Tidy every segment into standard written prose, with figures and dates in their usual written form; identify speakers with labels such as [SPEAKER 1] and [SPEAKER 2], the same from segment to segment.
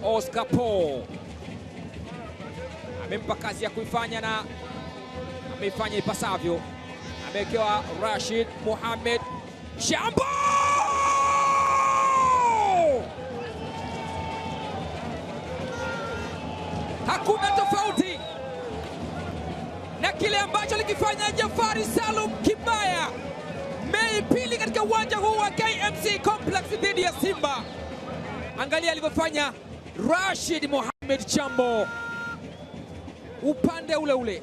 [SPEAKER 1] Oscar Paul amempa kazi ya kuifanya na ameifanya ipasavyo. Amewekewa Rashid Mohamed Chambo, hakuna tofauti na kile ambacho alikifanya Jafari Salum Kibaya Mei pili katika uwanja huu wa KMC Complex dhidi ya Simba. Angalia alivyofanya Rashid Mohamed Chambo upande ule ule.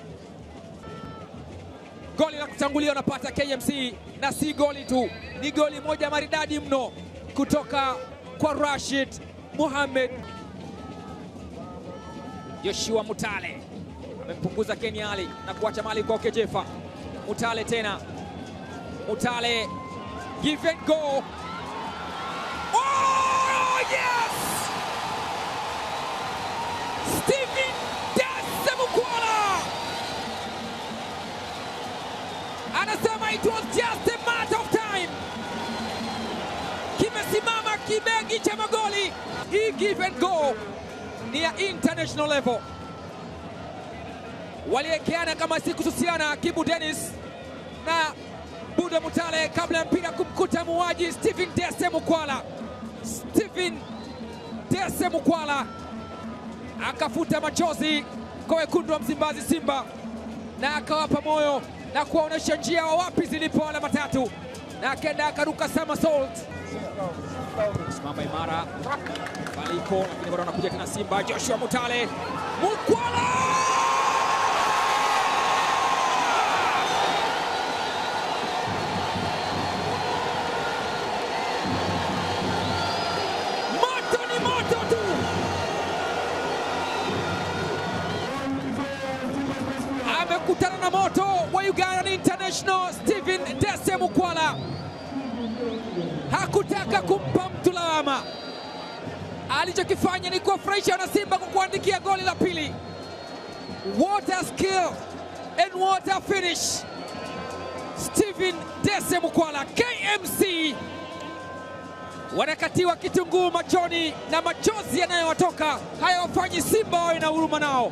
[SPEAKER 1] Goli la kutangulia unapata KMC, na si goli tu, ni goli moja maridadi mno kutoka kwa Rashid Mohamed. Joshua Mutale amempunguza Ken Ali na kuacha mali kwa Okejefa. Mutale tena, Mutale, give and go. Oh yes! Stephen Dasemukwala anasema it was just a matter of time. Kimesimama kibegi cha magoli. Hii give and go ni ya international level. Waliekeana kama si kususiana Kibu Dennis na Buda Mutale kabla ya mpira kumkuta muwaji Stephen Dasemukwala. Stephen Dasemukwala akafuta machozi kwa wekundu wa Msimbazi Simba na akawapa moyo na kuwaonyesha njia wa wapi zilipo alama tatu, na akenda akaruka somersault. Simama imara Baliko, lakini bado anakuja tena Simba. Joshua Mutale, Mukwala kutana na moto wa Uganda International. Stephen Dasemukwala hakutaka kumpa mtu lawama. Alichokifanya ni kuwafurahisha wana Simba kwa kuandikia goli la pili. What a skill and what a finish. Stephen Dasemukwala. KMC wanakatiwa kitunguu machoni na machozi yanayowatoka hayawafanyi Simba wawe na huruma nao.